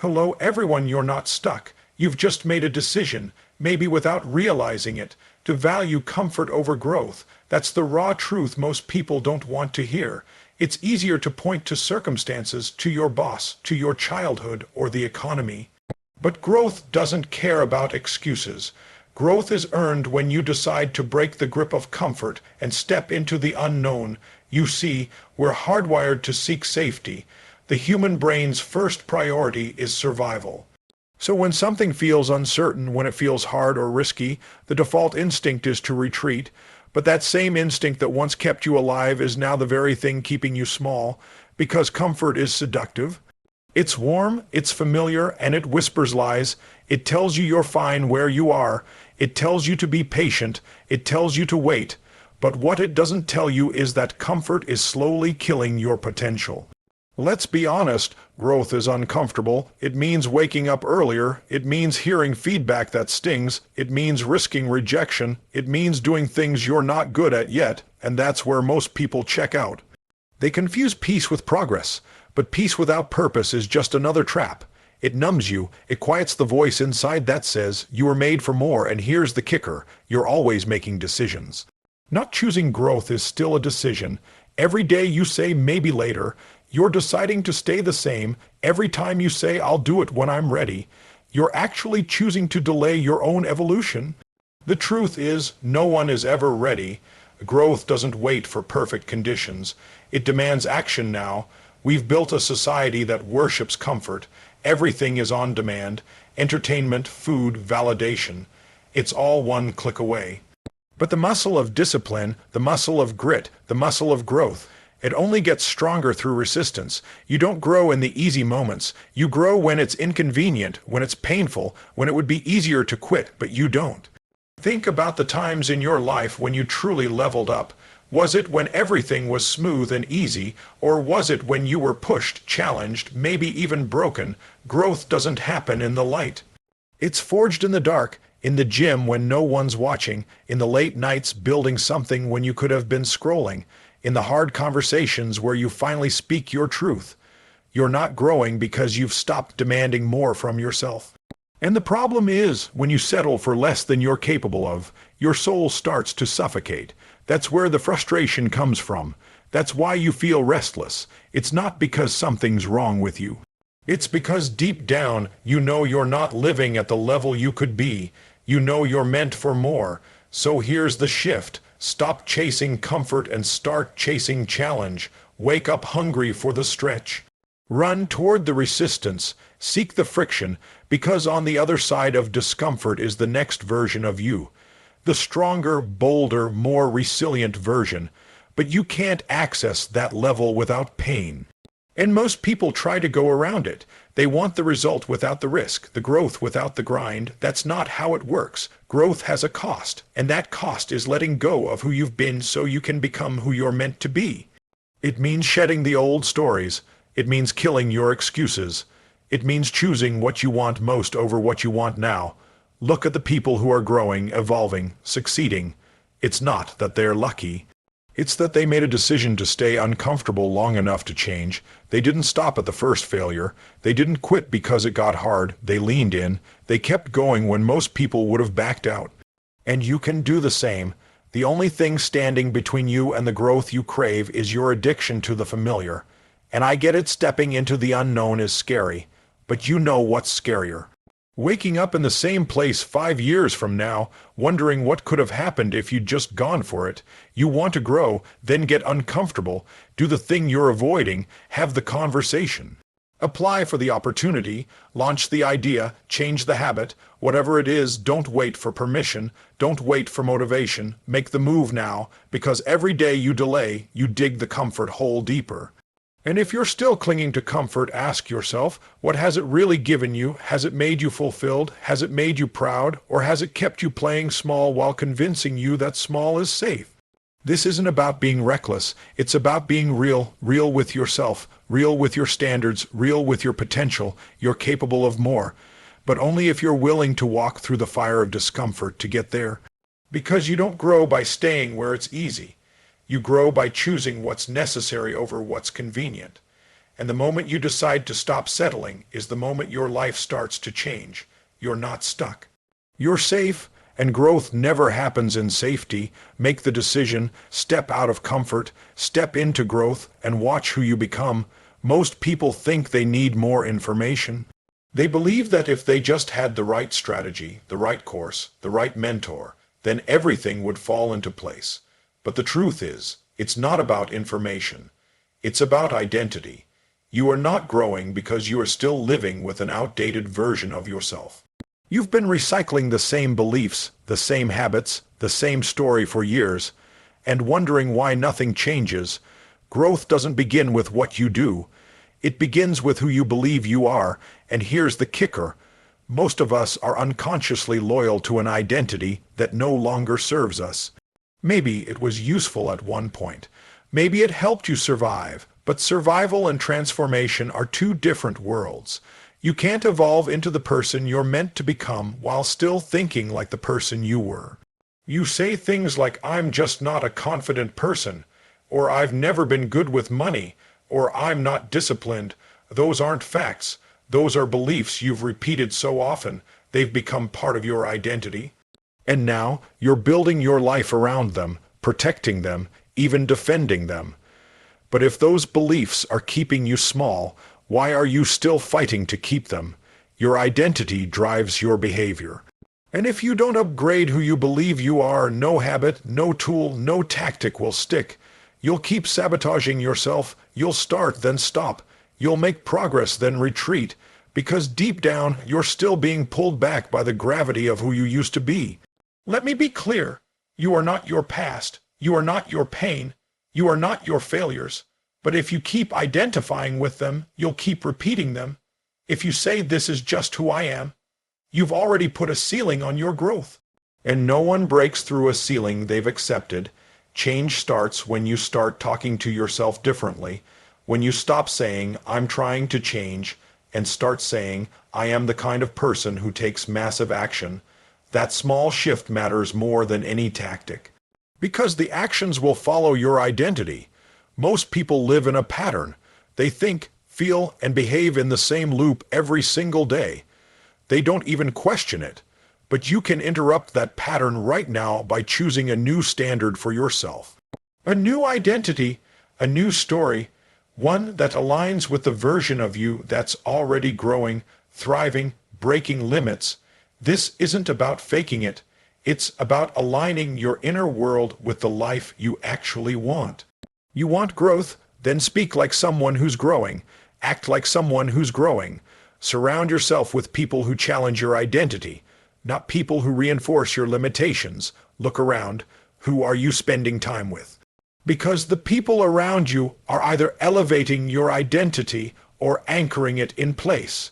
Hello everyone, you're not stuck. You've just made a decision, maybe without realizing it, to value comfort over growth. That's the raw truth most people don't want to hear. It's easier to point to circumstances, to your boss, to your childhood, or the economy. But growth doesn't care about excuses. Growth is earned when you decide to break the grip of comfort and step into the unknown. You see, we're hardwired to seek safety. The human brain's first priority is survival. So when something feels uncertain, when it feels hard or risky, the default instinct is to retreat. But that same instinct that once kept you alive is now the very thing keeping you small, because comfort is seductive. It's warm, it's familiar, and it whispers lies. It tells you you're fine where you are. It tells you to be patient. It tells you to wait. But what it doesn't tell you is that comfort is slowly killing your potential. Let's be honest, growth is uncomfortable. It means waking up earlier. It means hearing feedback that stings. It means risking rejection. It means doing things you're not good at yet, and that's where most people check out. They confuse peace with progress, but peace without purpose is just another trap. It numbs you. It quiets the voice inside that says, you were made for more, and here's the kicker, you're always making decisions. Not choosing growth is still a decision. Every day you say maybe later, you're deciding to stay the same. Every time you say I'll do it when I'm ready, you're actually choosing to delay your own evolution. The truth is, no one is ever ready. Growth doesn't wait for perfect conditions. It demands action now. We've built a society that worships comfort. Everything is on demand. Entertainment, food, validation. It's all one click away. But the muscle of discipline, the muscle of grit, the muscle of growth, it only gets stronger through resistance. You don't grow in the easy moments. You grow when it's inconvenient, when it's painful, when it would be easier to quit, but you don't. Think about the times in your life when you truly leveled up. Was it when everything was smooth and easy, or was it when you were pushed, challenged, maybe even broken? Growth doesn't happen in the light. It's forged in the dark, in the gym when no one's watching, in the late nights building something when you could have been scrolling, in the hard conversations where you finally speak your truth. You're not growing because you've stopped demanding more from yourself. And the problem is, when you settle for less than you're capable of, your soul starts to suffocate. That's where the frustration comes from. That's why you feel restless. It's not because something's wrong with you. It's because deep down, you know you're not living at the level you could be. You know you're meant for more. So here's the shift. Stop chasing comfort and start chasing challenge. Wake up hungry for the stretch. Run toward the resistance. Seek the friction, because on the other side of discomfort is the next version of you. The stronger, bolder, more resilient version. But you can't access that level without pain. And most people try to go around it. They want the result without the risk, the growth without the grind. That's not how it works. Growth has a cost, and that cost is letting go of who you've been so you can become who you're meant to be. It means shedding the old stories. It means killing your excuses. It means choosing what you want most over what you want now. Look at the people who are growing, evolving, succeeding. It's not that they're lucky. It's that they made a decision to stay uncomfortable long enough to change. They didn't stop at the first failure. They didn't quit because it got hard. They leaned in. They kept going when most people would have backed out. And you can do the same. The only thing standing between you and the growth you crave is your addiction to the familiar. And I get it, stepping into the unknown is scary. But you know what's scarier. Waking up in the same place 5 years from now, wondering what could have happened if you'd just gone for it. You want to grow, then get uncomfortable, do the thing you're avoiding, have the conversation. Apply for the opportunity, launch the idea, change the habit, whatever it is. Don't wait for permission, don't wait for motivation, make the move now, because every day you delay, you dig the comfort hole deeper. And if you're still clinging to comfort, ask yourself, what has it really given you? Has it made you fulfilled? Has it made you proud? Or has it kept you playing small while convincing you that small is safe? This isn't about being reckless. It's about being real, real with yourself, real with your standards, real with your potential. You're capable of more, but only if you're willing to walk through the fire of discomfort to get there. Because you don't grow by staying where it's easy. You grow by choosing what's necessary over what's convenient. And the moment you decide to stop settling is the moment your life starts to change. You're not stuck. You're safe, and growth never happens in safety. Make the decision, step out of comfort, step into growth, and watch who you become. Most people think they need more information. They believe that if they just had the right strategy, the right course, the right mentor, then everything would fall into place. But the truth is, it's not about information. It's about identity. You are not growing because you are still living with an outdated version of yourself. You've been recycling the same beliefs, the same habits, the same story for years, and wondering why nothing changes. Growth doesn't begin with what you do. It begins with who you believe you are, and here's the kicker. Most of us are unconsciously loyal to an identity that no longer serves us. Maybe it was useful at one point. Maybe it helped you survive. But survival and transformation are two different worlds. You can't evolve into the person you're meant to become while still thinking like the person you were. You say things like, "I'm just not a confident person," or "I've never been good with money," or "I'm not disciplined." Those aren't facts. Those are beliefs you've repeated so often, they've become part of your identity. And now, you're building your life around them, protecting them, even defending them. But if those beliefs are keeping you small, why are you still fighting to keep them? Your identity drives your behavior. And if you don't upgrade who you believe you are, no habit, no tool, no tactic will stick. You'll keep sabotaging yourself. You'll start, then stop. You'll make progress, then retreat. Because deep down, you're still being pulled back by the gravity of who you used to be. Let me be clear. You are not your past. You are not your pain. You are not your failures. But if you keep identifying with them, you'll keep repeating them. If you say, "This is just who I am," you've already put a ceiling on your growth. And no one breaks through a ceiling they've accepted. Change starts when you start talking to yourself differently, when you stop saying, "I'm trying to change," and start saying, "I am the kind of person who takes massive action." That small shift matters more than any tactic. Because the actions will follow your identity. Most people live in a pattern. They think, feel, and behave in the same loop every single day. They don't even question it. But you can interrupt that pattern right now by choosing a new standard for yourself. A new identity, a new story, one that aligns with the version of you that's already growing, thriving, breaking limits. This isn't about faking it. It's about aligning your inner world with the life you actually want. You want growth? Then speak like someone who's growing. Act like someone who's growing. Surround yourself with people who challenge your identity, not people who reinforce your limitations. Look around. Who are you spending time with? Because the people around you are either elevating your identity or anchoring it in place.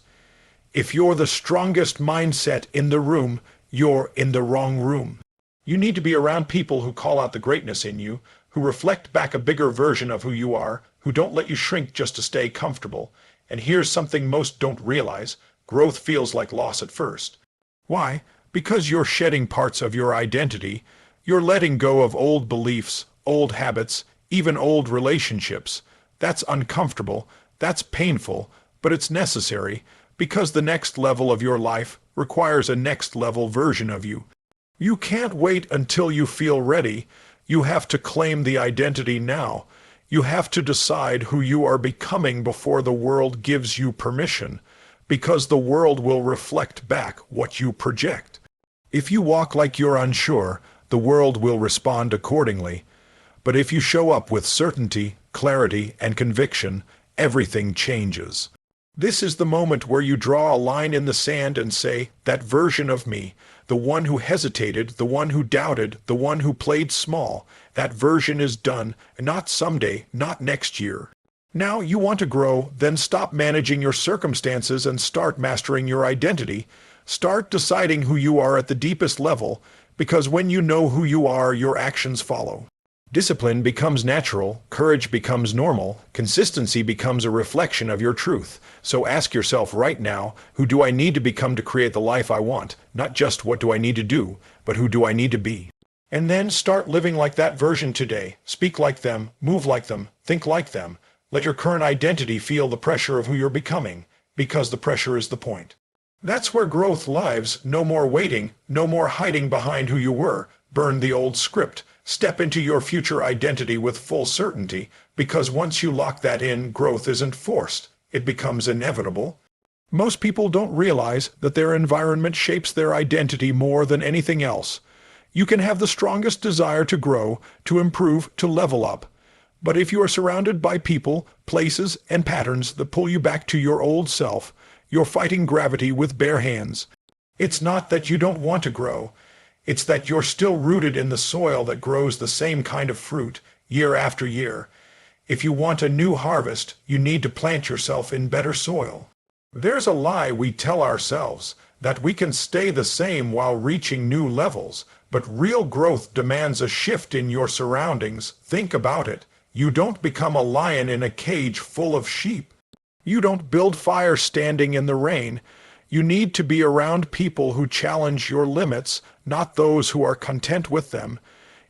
If you're the strongest mindset in the room, you're in the wrong room. You need to be around people who call out the greatness in you, who reflect back a bigger version of who you are, who don't let you shrink just to stay comfortable. And here's something most don't realize. Growth feels like loss at first. Why? Because you're shedding parts of your identity. You're letting go of old beliefs, old habits, even old relationships. That's uncomfortable. That's painful. But it's necessary, because the next level of your life requires a next level version of you. You can't wait until you feel ready. You have to claim the identity now. You have to decide who you are becoming before the world gives you permission, because the world will reflect back what you project. If you walk like you're unsure, the world will respond accordingly. But if you show up with certainty, clarity, and conviction, everything changes. This is the moment where you draw a line in the sand and say, that version of me, the one who hesitated, the one who doubted, the one who played small, that version is done, not someday, not next year. Now you want to grow, then stop managing your circumstances and start mastering your identity. Start deciding who you are at the deepest level, because when you know who you are, your actions follow. Discipline becomes natural, courage becomes normal, consistency becomes a reflection of your truth. So ask yourself right now, who do I need to become to create the life I want? Not just what do I need to do, but who do I need to be? And then start living like that version today. Speak like them, move like them, think like them. Let your current identity feel the pressure of who you're becoming, because the pressure is the point. That's where growth lives. No more waiting, no more hiding behind who you were. Burn the old script. Step into your future identity with full certainty, because once you lock that in, growth isn't forced. It becomes inevitable. Most people don't realize that their environment shapes their identity more than anything else. You can have the strongest desire to grow, to improve, to level up. But if you are surrounded by people, places, and patterns that pull you back to your old self, you're fighting gravity with bare hands. It's not that you don't want to grow. It's that you're still rooted in the soil that grows the same kind of fruit year after year. If you want a new harvest, you need to plant yourself in better soil. There's a lie we tell ourselves, that we can stay the same while reaching new levels, but real growth demands a shift in your surroundings. Think about it. You don't become a lion in a cage full of sheep. You don't build fire standing in the rain. You need to be around people who challenge your limits, not those who are content with them.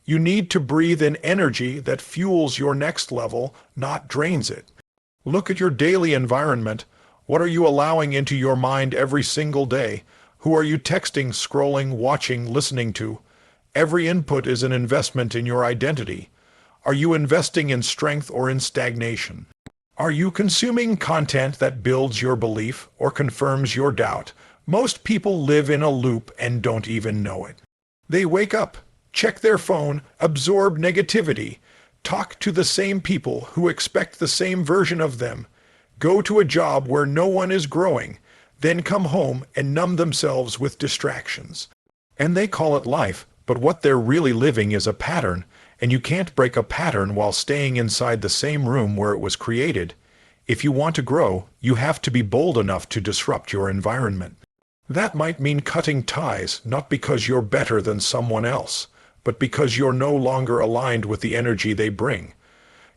You need to breathe in energy that fuels your next level, not drains it. Look at your daily environment. What are you allowing into your mind every single day? Who are you texting, scrolling, watching, listening to? Every input is an investment in your identity. Are you investing in strength or in stagnation? Are you consuming content that builds your belief or confirms your doubt? Most people live in a loop and don't even know it. They wake up, check their phone, absorb negativity, talk to the same people who expect the same version of them, go to a job where no one is growing, then come home and numb themselves with distractions. And they call it life, but what they're really living is a pattern, and you can't break a pattern while staying inside the same room where it was created. If you want to grow, you have to be bold enough to disrupt your environment. That might mean cutting ties, not because you're better than someone else, but because you're no longer aligned with the energy they bring.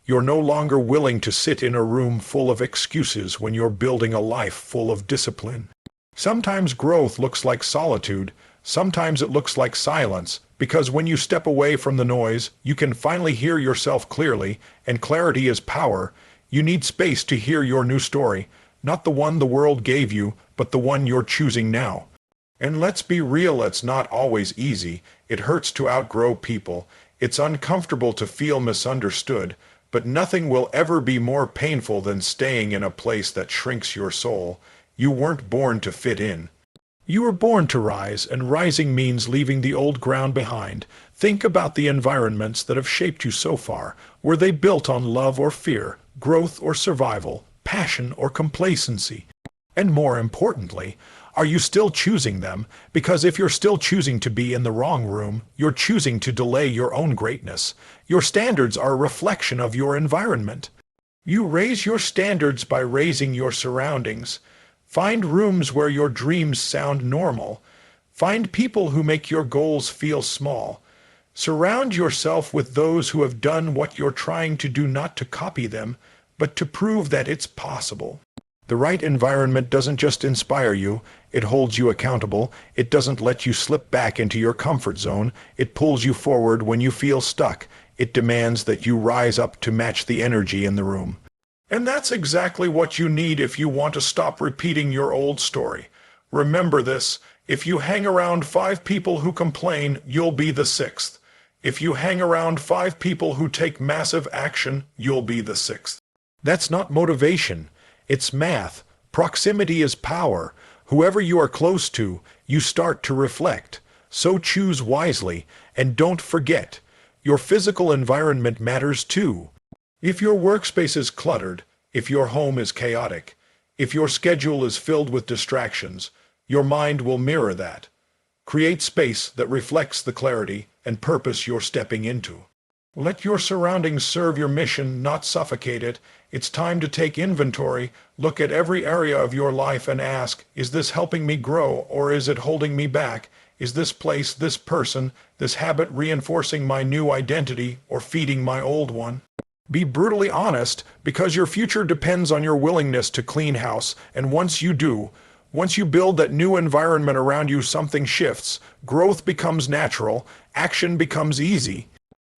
You're no longer willing to sit in a room full of excuses when you're building a life full of discipline. Sometimes growth looks like solitude, sometimes it looks like silence, because when you step away from the noise, you can finally hear yourself clearly, and clarity is power. You need space to hear your new story, not the one the world gave you, but the one you're choosing now. And let's be real, it's not always easy. It hurts to outgrow people. It's uncomfortable to feel misunderstood, but nothing will ever be more painful than staying in a place that shrinks your soul. You weren't born to fit in. You were born to rise, and rising means leaving the old ground behind. Think about the environments that have shaped you so far. Were they built on love or fear, growth or survival, passion or complacency? And more importantly, are you still choosing them? Because if you're still choosing to be in the wrong room, you're choosing to delay your own greatness. Your standards are a reflection of your environment. You raise your standards by raising your surroundings. Find rooms where your dreams sound normal. Find people who make your goals feel small. Surround yourself with those who have done what you're trying to do, not to copy them, but to prove that it's possible. The right environment doesn't just inspire you, it holds you accountable. It doesn't let you slip back into your comfort zone. It pulls you forward when you feel stuck. It demands that you rise up to match the energy in the room. And that's exactly what you need if you want to stop repeating your old story. Remember this: if you hang around 5 people who complain, you'll be the 6th. If you hang around 5 people who take massive action, you'll be the 6th. That's not motivation. It's math. Proximity is power. Whoever you are close to, you start to reflect. So choose wisely, and don't forget, your physical environment matters too. If your workspace is cluttered, if your home is chaotic, if your schedule is filled with distractions, your mind will mirror that. Create space that reflects the clarity and purpose you're stepping into. Let your surroundings serve your mission, not suffocate it. It's time to take inventory. Look at every area of your life and ask, is this helping me grow, or is it holding me back? Is this place, this person, this habit reinforcing my new identity or feeding my old one? Be brutally honest, because your future depends on your willingness to clean house, and once you do, once you build that new environment around you, something shifts. Growth becomes natural, action becomes easy.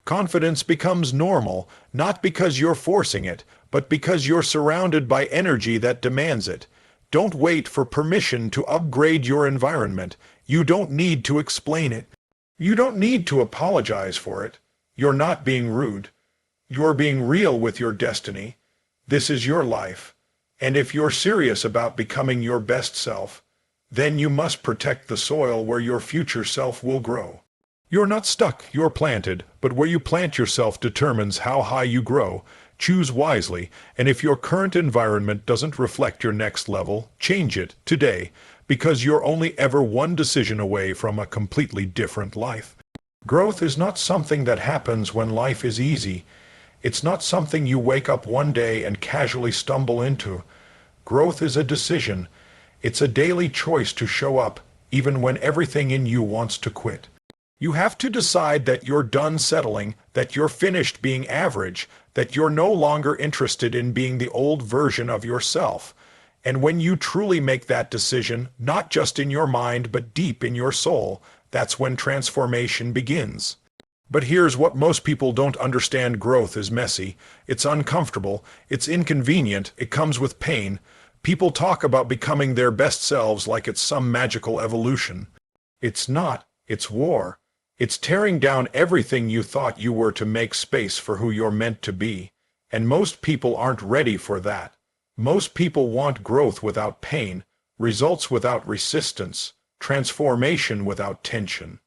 Confidence becomes normal, not because you're forcing it, but because you're surrounded by energy that demands it. Don't wait for permission to upgrade your environment. You don't need to explain it. You don't need to apologize for it. You're not being rude. You're being real with your destiny. This is your life. And if you're serious about becoming your best self, then you must protect the soil where your future self will grow. You're not stuck, you're planted, but where you plant yourself determines how high you grow. Choose wisely, and if your current environment doesn't reflect your next level, change it today, because you're only ever one decision away from a completely different life. Growth is not something that happens when life is easy. It's not something you wake up one day and casually stumble into. Growth is a decision. It's a daily choice to show up, even when everything in you wants to quit. You have to decide that you're done settling, that you're finished being average, that you're no longer interested in being the old version of yourself. And when you truly make that decision, not just in your mind but deep in your soul, that's when transformation begins. But here's what most people don't understand: growth is messy, it's uncomfortable, it's inconvenient, it comes with pain. People talk about becoming their best selves like it's some magical evolution. It's not, it's war. It's tearing down everything you thought you were to make space for who you're meant to be. And most people aren't ready for that. Most people want growth without pain, results without resistance, transformation without tension.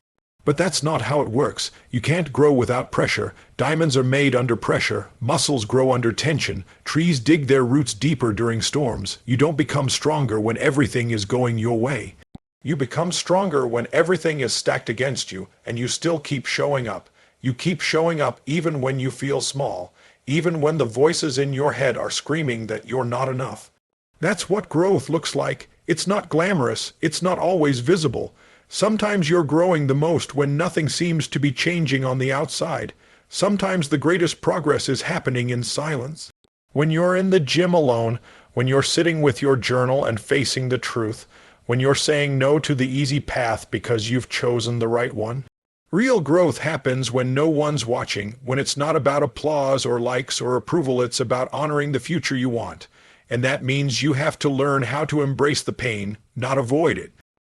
But that's not how it works. You can't grow without pressure. Diamonds are made under pressure. Muscles grow under tension. Trees dig their roots deeper during storms. You don't become stronger when everything is going your way. You become stronger when everything is stacked against you, and you still keep showing up. You keep showing up even when you feel small, even when the voices in your head are screaming that you're not enough. That's what growth looks like. It's not glamorous. It's not always visible. Sometimes you're growing the most when nothing seems to be changing on the outside. Sometimes the greatest progress is happening in silence. When you're in the gym alone, when you're sitting with your journal and facing the truth, when you're saying no to the easy path because you've chosen the right one. Real growth happens when no one's watching, when it's not about applause or likes or approval, it's about honoring the future you want. And that means you have to learn how to embrace the pain, not avoid it.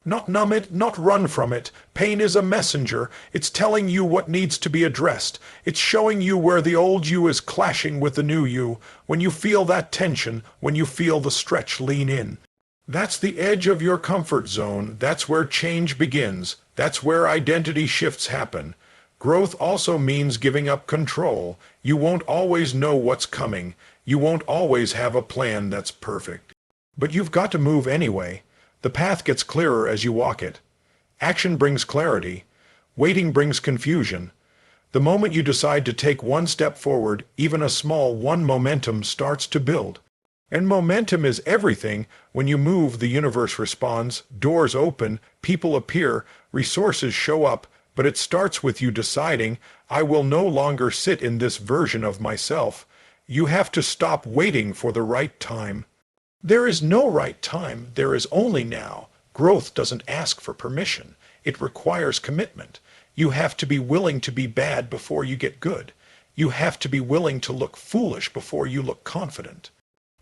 Not numb it, not run from it. Pain is a messenger. It's telling you what needs to be addressed. It's showing you where the old you is clashing with the new you. When you feel that tension, when you feel the stretch, lean in. That's the edge of your comfort zone. That's where change begins. That's where identity shifts happen. Growth also means giving up control. You won't always know what's coming. You won't always have a plan that's perfect. But you've got to move anyway. The path gets clearer as you walk it. Action brings clarity. Waiting brings confusion. The moment you decide to take one step forward, even a small one, momentum starts to build. And momentum is everything. When you move, the universe responds, doors open, people appear, resources show up, but it starts with you deciding, I will no longer sit in this version of myself. You have to stop waiting for the right time. There is no right time, there is only now. Growth doesn't ask for permission. It requires commitment. You have to be willing to be bad before you get good. You have to be willing to look foolish before you look confident.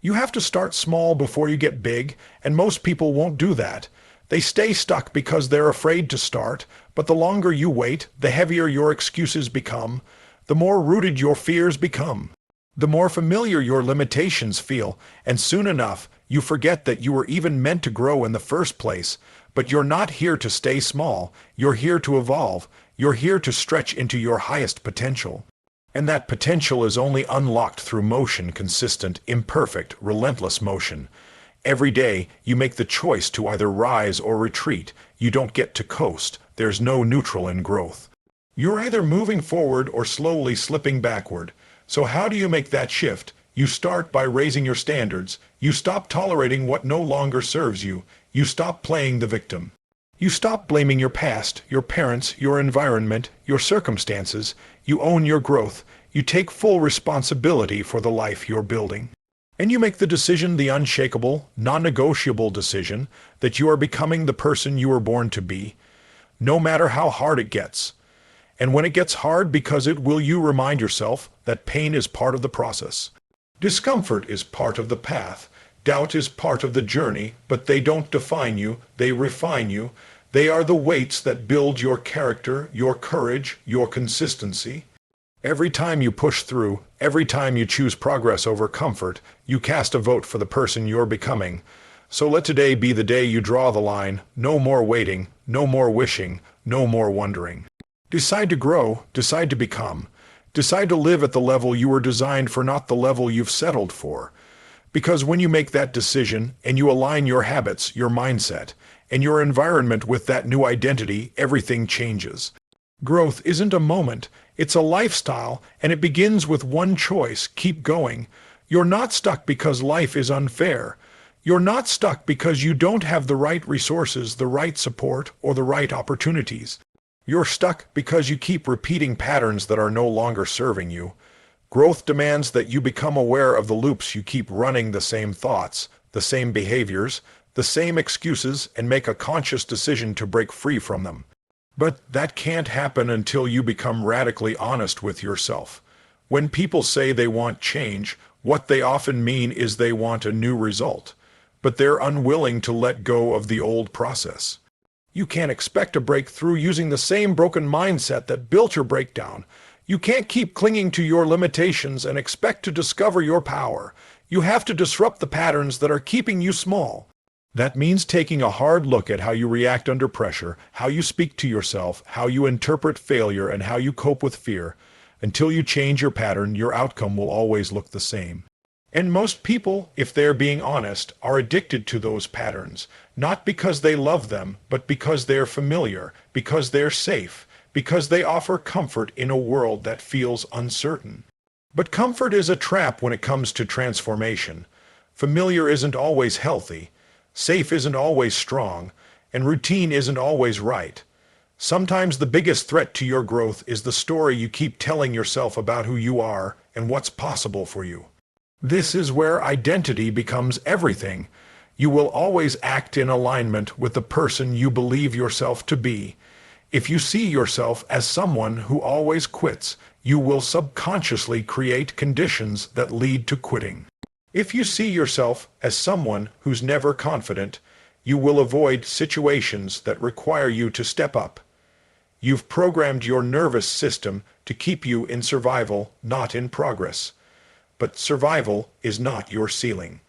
You have to start small before you get big, and most people won't do that. They stay stuck because they're afraid to start, but the longer you wait, the heavier your excuses become, the more rooted your fears become, the more familiar your limitations feel, and soon enough, you forget that you were even meant to grow in the first place. But you're not here to stay small, you're here to evolve, you're here to stretch into your highest potential. And that potential is only unlocked through motion, consistent, imperfect, relentless motion. Every day, you make the choice to either rise or retreat. You don't get to coast. There's no neutral in growth. You're either moving forward or slowly slipping backward. So how do you make that shift? You start by raising your standards. You stop tolerating what no longer serves you. You stop playing the victim. You stop blaming your past, your parents, your environment, your circumstances. You own your growth. You take full responsibility for the life you're building. And you make the decision, the unshakable, non-negotiable decision, that you are becoming the person you were born to be, no matter how hard it gets. And when it gets hard, because it will, you remind yourself that pain is part of the process. Discomfort is part of the path. Doubt is part of the journey, but they don't define you, they refine you. They are the weights that build your character, your courage, your consistency. Every time you push through, every time you choose progress over comfort, you cast a vote for the person you're becoming. So let today be the day you draw the line. No more waiting, no more wishing, no more wondering. Decide to grow, decide to become. Decide to live at the level you were designed for, not the level you've settled for. Because when you make that decision and you align your habits, your mindset, and your environment with that new identity, everything changes. Growth isn't a moment, it's a lifestyle, and it begins with one choice: keep going. You're not stuck because life is unfair. You're not stuck because you don't have the right resources, the right support, or the right opportunities. You're stuck because you keep repeating patterns that are no longer serving you. Growth demands that you become aware of the loops you keep running, the same thoughts, the same behaviors, the same excuses, and make a conscious decision to break free from them. But that can't happen until you become radically honest with yourself. When people say they want change, what they often mean is they want a new result, but they're unwilling to let go of the old process. You can't expect to break through using the same broken mindset that built your breakdown. You can't keep clinging to your limitations and expect to discover your power. You have to disrupt the patterns that are keeping you small. That means taking a hard look at how you react under pressure, how you speak to yourself, how you interpret failure, and how you cope with fear. Until you change your pattern, your outcome will always look the same. And most people, if they're being honest, are addicted to those patterns, not because they love them, but because they're familiar, because they're safe, because they offer comfort in a world that feels uncertain. But comfort is a trap when it comes to transformation. Familiar isn't always healthy. Safe isn't always strong, and routine isn't always right. Sometimes the biggest threat to your growth is the story you keep telling yourself about who you are and what's possible for you. This is where identity becomes everything. You will always act in alignment with the person you believe yourself to be. If you see yourself as someone who always quits, you will subconsciously create conditions that lead to quitting. If you see yourself as someone who's never confident, you will avoid situations that require you to step up. You've programmed your nervous system to keep you in survival, not in progress. But survival is not your ceiling.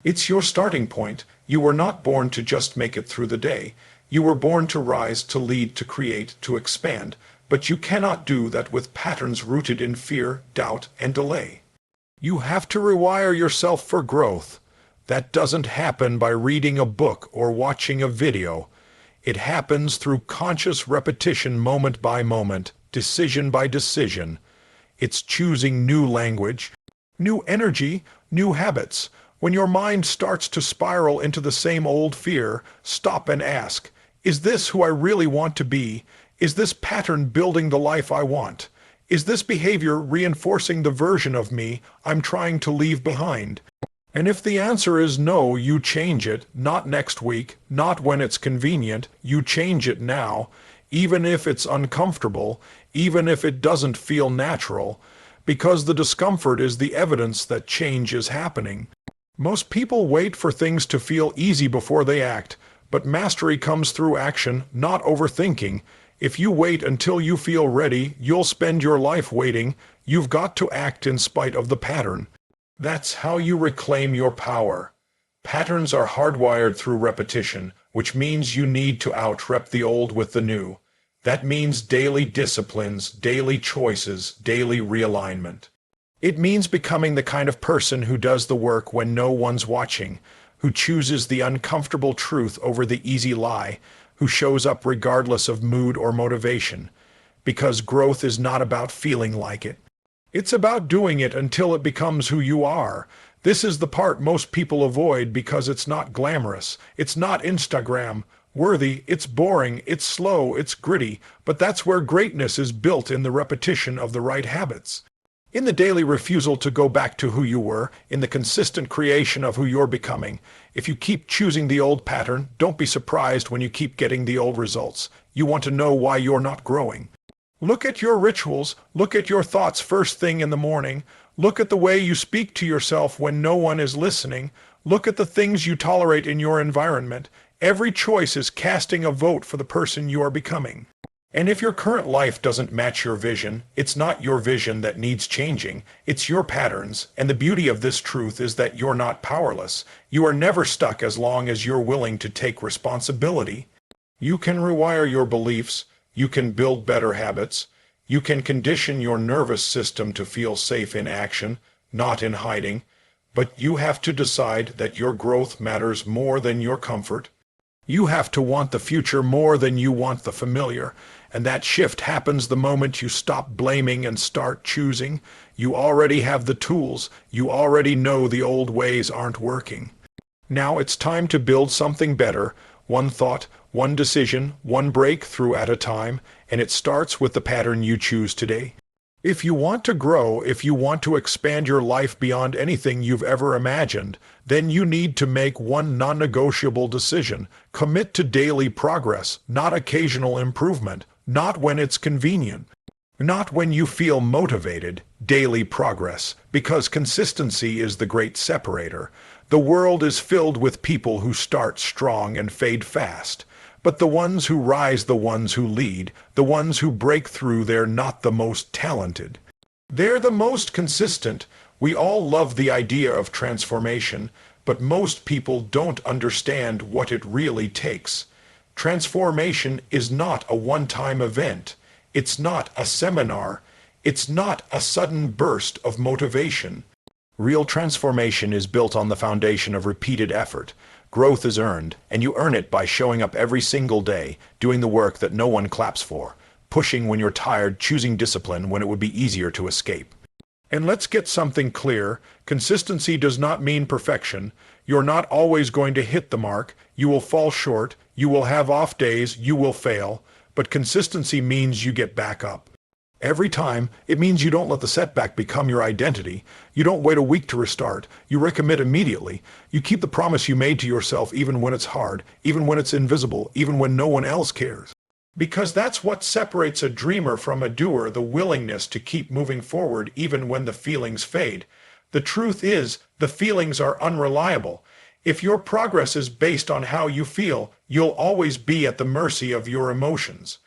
It's your starting point. You were not born to just make it through the day. You were born to rise, to lead, to create, to expand. But you cannot do that with patterns rooted in fear, doubt, and delay. You have to rewire yourself for growth. That doesn't happen by reading a book or watching a video. It happens through conscious repetition, moment by moment, decision by decision. It's choosing new language, new energy, new habits. When your mind starts to spiral into the same old fear, stop and ask, is this who I really want to be? Is this pattern building the life I want? Is this behavior reinforcing the version of me I'm trying to leave behind? And if the answer is no, you change it, not next week, not when it's convenient, you change it now, even if it's uncomfortable, even if it doesn't feel natural, because the discomfort is the evidence that change is happening. Most people wait for things to feel easy before they act, but mastery comes through action, not overthinking. If you wait until you feel ready, you'll spend your life waiting. You've got to act in spite of the pattern. That's how you reclaim your power. Patterns are hardwired through repetition, which means you need to outrep the old with the new. That means daily disciplines, daily choices, daily realignment. It means becoming the kind of person who does the work when no one's watching, who chooses the uncomfortable truth over the easy lie, who shows up regardless of mood or motivation. Because growth is not about feeling like it. It's about doing it until it becomes who you are. This is the part most people avoid because it's not glamorous. It's not Instagram worthy, it's boring, it's slow, it's gritty, but that's where greatness is built, in the repetition of the right habits. In the daily refusal to go back to who you were, in the consistent creation of who you're becoming. If you keep choosing the old pattern, don't be surprised when you keep getting the old results. You want to know why you're not growing. Look at your rituals, look at your thoughts first thing in the morning, Look at the way you speak to yourself when no one is listening. Look at the things you tolerate in your environment. Every choice is casting a vote for the person you are becoming. And if your current life doesn't match your vision, it's not your vision that needs changing, it's your patterns. And the beauty of this truth is that you're not powerless. You are never stuck as long as you're willing to take responsibility. You can rewire your beliefs, you can build better habits, you can condition your nervous system to feel safe in action, not in hiding, but you have to decide that your growth matters more than your comfort. You have to want the future more than you want the familiar, and that shift happens the moment you stop blaming and start choosing. You already have the tools, you already know the old ways aren't working. Now it's time to build something better, one thought, one decision, one breakthrough at a time, and it starts with the pattern you choose today. If you want to grow, if you want to expand your life beyond anything you've ever imagined, then you need to make one non-negotiable decision. Commit to daily progress, not occasional improvement, not when it's convenient, not when you feel motivated. Daily progress, because consistency is the great separator. The world is filled with people who start strong and fade fast. But the ones who rise, the ones who lead, the ones who break through, they're not the most talented. They're the most consistent. We all love the idea of transformation, but most people don't understand what it really takes. Transformation is not a one-time event. It's not a seminar. It's not a sudden burst of motivation. Real transformation is built on the foundation of repeated effort. Growth is earned, and you earn it by showing up every single day, doing the work that no one claps for, pushing when you're tired, choosing discipline when it would be easier to escape. And let's get something clear. Consistency does not mean perfection. You're not always going to hit the mark. You will fall short. You will have off days. You will fail. But consistency means you get back up. Every time, it means you don't let the setback become your identity. You don't wait a week to restart. You recommit immediately. You keep the promise you made to yourself even when it's hard, even when it's invisible, even when no one else cares. Because that's what separates a dreamer from a doer, the willingness to keep moving forward even when the feelings fade. The truth is, the feelings are unreliable. If your progress is based on how you feel, you'll always be at the mercy of your emotions.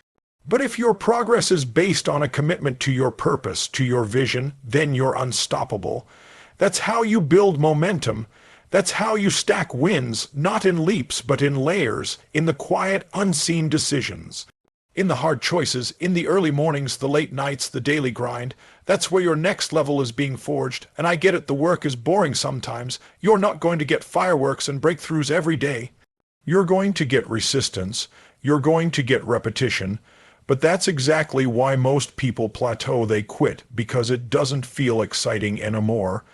But if your progress is based on a commitment to your purpose, to your vision, then you're unstoppable. That's how you build momentum. That's how you stack wins, not in leaps, but in layers, in the quiet, unseen decisions. In the hard choices, in the early mornings, the late nights, the daily grind. That's where your next level is being forged. And I get it, the work is boring sometimes. You're not going to get fireworks and breakthroughs every day. You're going to get resistance. You're going to get repetition. But that's exactly why most people plateau. They quit, because it doesn't feel exciting anymore.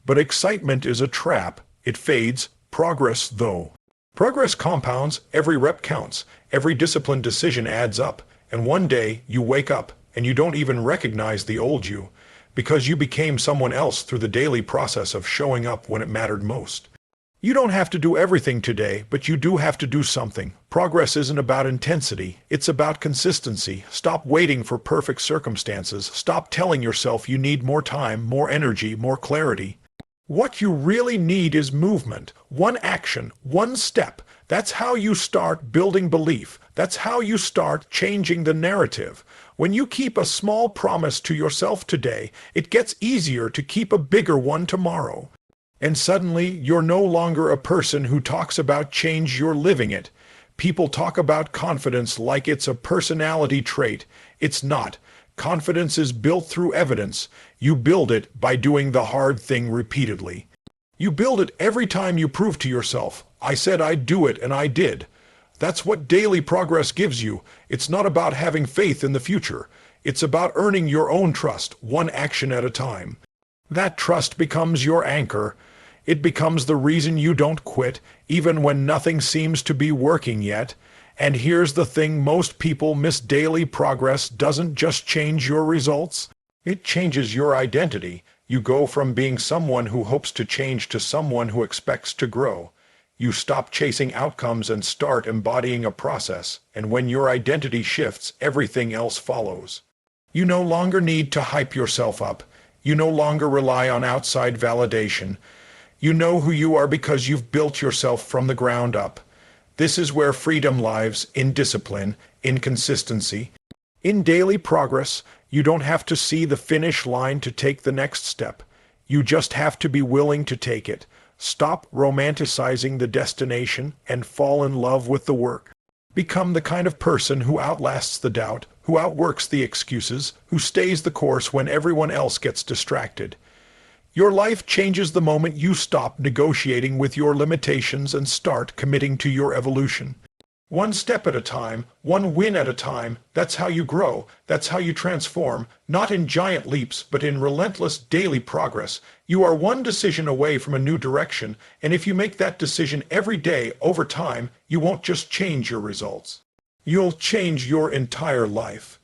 But excitement is a trap. It fades. Progress, though. Progress compounds. Every rep counts. Every disciplined decision adds up. And one day, you wake up, and you don't even recognize the old you, because you became someone else through the daily process of showing up when it mattered most. You don't have to do everything today, but you do have to do something. Progress isn't about intensity, it's about consistency. Stop waiting for perfect circumstances. Stop telling yourself you need more time, more energy, more clarity. What you really need is movement. One action, one step. That's how you start building belief. That's how you start changing the narrative. When you keep a small promise to yourself today, it gets easier to keep a bigger one tomorrow. And suddenly, you're no longer a person who talks about change, you're living it. People talk about confidence like it's a personality trait. It's not. Confidence is built through evidence. You build it by doing the hard thing repeatedly. You build it every time you prove to yourself, I said I'd do it and I did. That's what daily progress gives you. It's not about having faith in the future. It's about earning your own trust, one action at a time. That trust becomes your anchor. It becomes the reason you don't quit, even when nothing seems to be working yet. And here's the thing most people miss: daily progress doesn't just change your results. It changes your identity. You go from being someone who hopes to change to someone who expects to grow. You stop chasing outcomes and start embodying a process. And when your identity shifts, everything else follows. You no longer need to hype yourself up. You no longer rely on outside validation. You know who you are because you've built yourself from the ground up. This is where freedom lies, in discipline, in consistency. In daily progress, you don't have to see the finish line to take the next step. You just have to be willing to take it. Stop romanticizing the destination and fall in love with the work. Become the kind of person who outlasts the doubt, who outworks the excuses, who stays the course when everyone else gets distracted. Your life changes the moment you stop negotiating with your limitations and start committing to your evolution. One step at a time, one win at a time, that's how you grow, that's how you transform, not in giant leaps, but in relentless daily progress. You are one decision away from a new direction, and if you make that decision every day over time, you won't just change your results. You'll change your entire life.